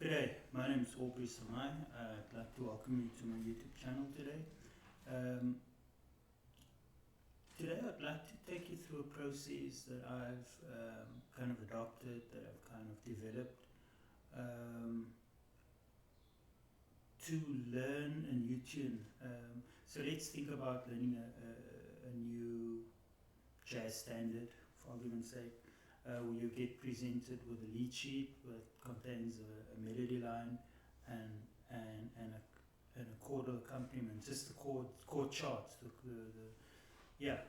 G'day, my name is Aubrey Samai. I'd like to welcome you to my YouTube channel today. Today I'd like to take you through a process that I've kind of adopted, that I've kind of developed to learn a new tune. So let's think about learning a new jazz standard, for argument's sake. Where you get presented with a lead sheet that contains a melody line and a chordal accompaniment, just the chord charts.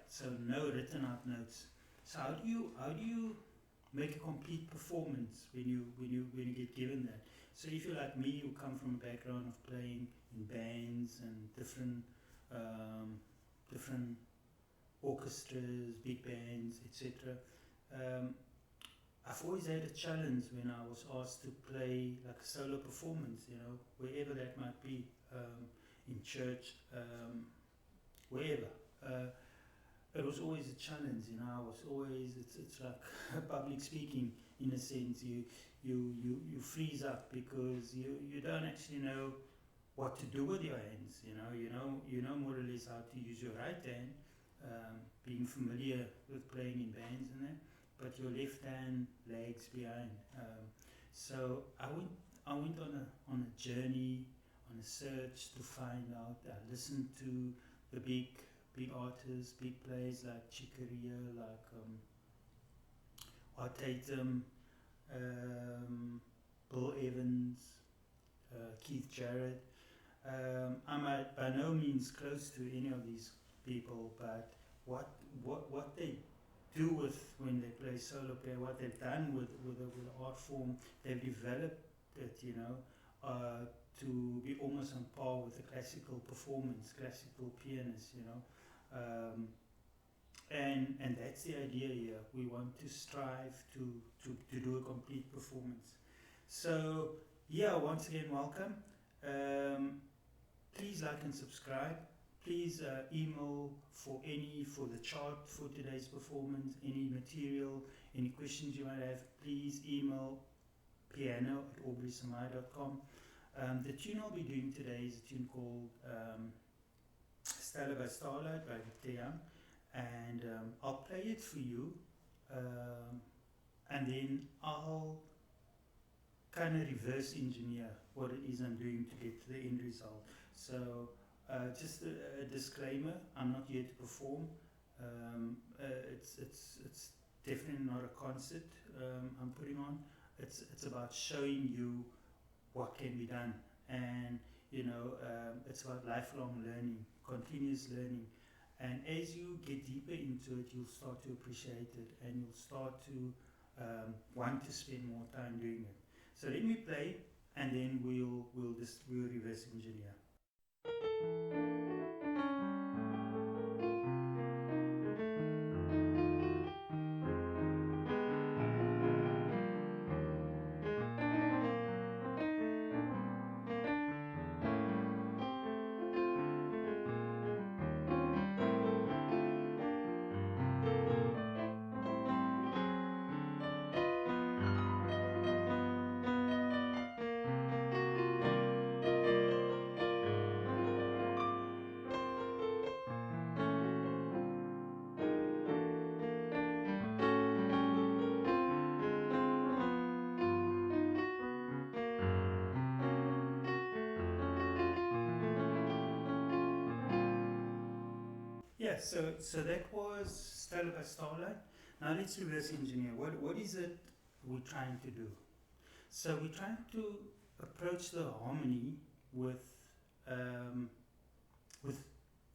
So no written out notes. So how do you make a complete performance when you get given that? So if you're like me, you come from a background of playing in bands and different orchestras, big bands, etc. I've always had a challenge when I was asked to play like a solo performance, wherever that might be, in church, wherever. It was always a challenge, I was always, it's like public speaking in a sense. You freeze up because you don't actually know what to do with your hands, you know more or less how to use your right hand, being familiar with playing in bands and that. But your left hand lags behind. So I went on a journey, on a search to find out. I listened to the big artists, big players like Chicoria, like Art Tatum, Bill Evans, Keith Jarrett. I'm by no means close to any of these people, but what they do with when they play solo play, what they've done with the art form, they've developed it, to be almost on par with the classical performance, classical pianists, and that's the idea here. We want to strive to do a complete performance. So once again, welcome. Please like and subscribe. Please email for the chart for today's performance, any material, any questions you might have. Please email piano@aubreyssamai.com. The tune I'll be doing today is a tune called Stella by Starlight by Victor Young, and I'll play it for you, and then I'll kind of reverse engineer what it is I'm doing to get to the end result. So just a disclaimer, I'm not here to perform. It's definitely not a concert I'm putting on. It's about showing you what can be done, and it's about lifelong learning, continuous learning. And as you get deeper into it, you'll start to appreciate it, and you'll start to want to spend more time doing it. So let me play, and then we'll reverse engineer. So that was Stella by Starlight. Now let's reverse engineer. What is it we're trying to do? So we're trying to approach the harmony with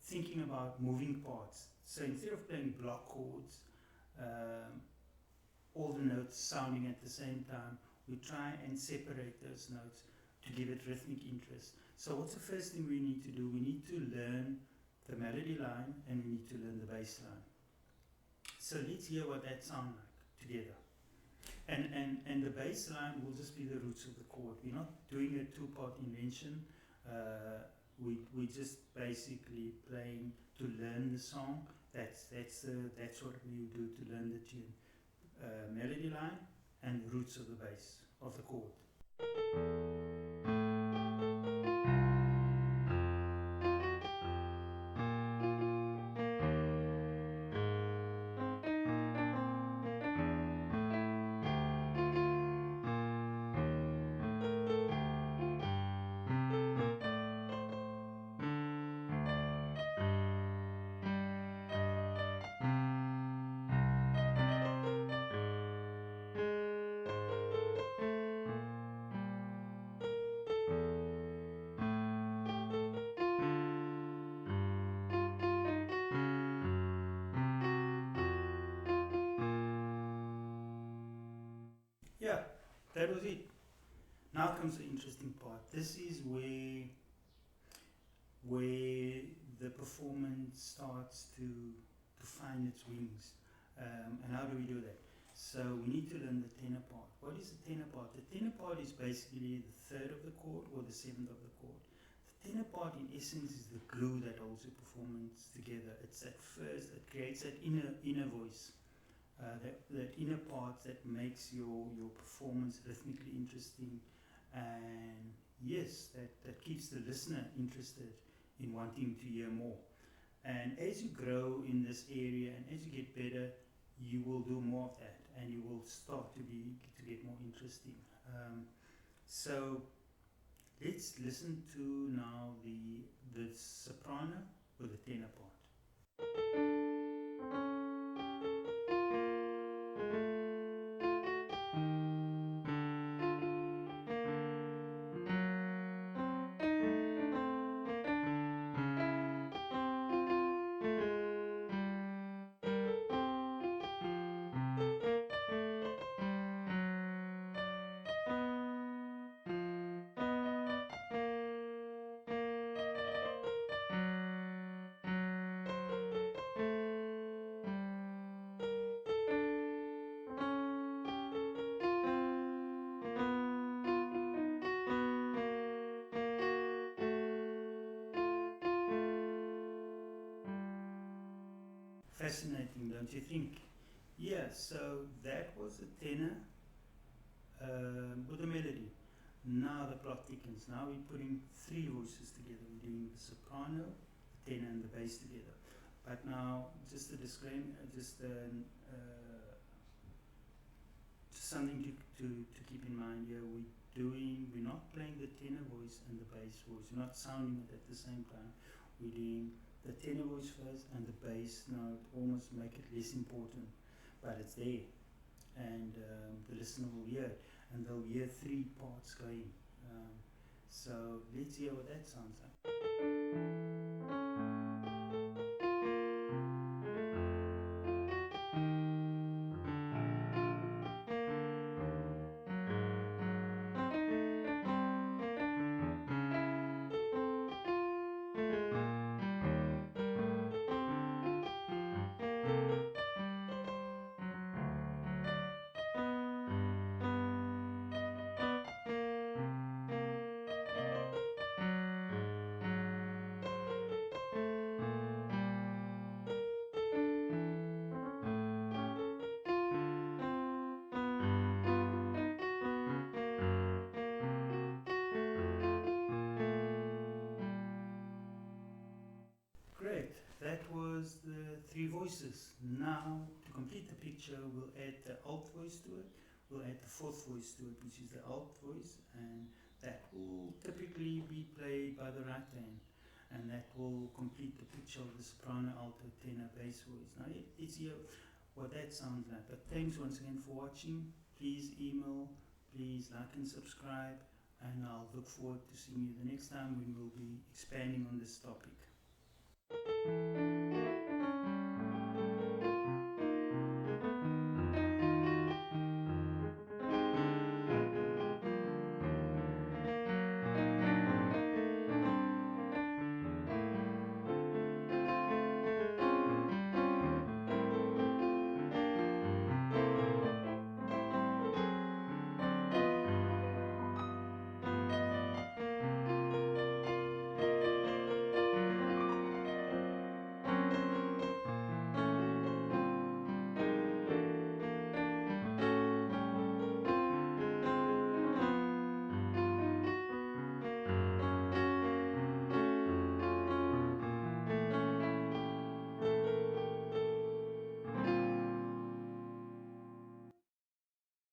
thinking about moving parts. So instead of playing block chords, all the notes sounding at the same time, we try and separate those notes to give it rhythmic interest. So what's the first thing we need to do? We need to learn the melody line, and we need to learn the bass line. So let's hear what that sounds like together. And the bass line will just be the roots of the chord. We're not doing a two-part invention. We just basically playing to learn the song. That's what we do to learn the tune. Melody line and roots of the bass of the chord. that was it. Now comes the interesting part. This is where the performance starts to find its wings. And how do we do that? So we need to learn the tenor part. What is the tenor part? The tenor part is basically the third of the chord or the seventh of the chord. The tenor part in essence is the glue that holds your performance together. It's that first, it creates that inner voice. That inner part that makes your performance rhythmically interesting, and yes, that keeps the listener interested in wanting to hear more. And as you grow in this area and as you get better, you will do more of that, and you will start to get more interesting. So let's listen to now the soprano with the tenor part. Fascinating, don't you think? Yeah, so that was the tenor with the melody. Now the plot thickens. Now we're putting three voices together. We're doing the soprano, the tenor, and the bass together. But now, just a disclaimer, just something to keep in mind here. We're not playing the tenor voice and the bass voice. We're not sounding it at the same time. We're doing the tenor voice first and the bass note, almost make it less important, but it's there, and the listener will hear it, and they'll hear three parts going. So let's hear what that sounds like. Great, that was the three voices. Now, to complete the picture, we'll add the alt voice to it. We'll add the fourth voice to it, which is the alt voice, and that will typically be played by the right hand. And that will complete the picture of the soprano, alto, tenor, bass voice. Now, let's hear what that sounds like. But thanks once again for watching. Please email, please like and subscribe, and I'll look forward to seeing you the next time when we'll be expanding on this topic.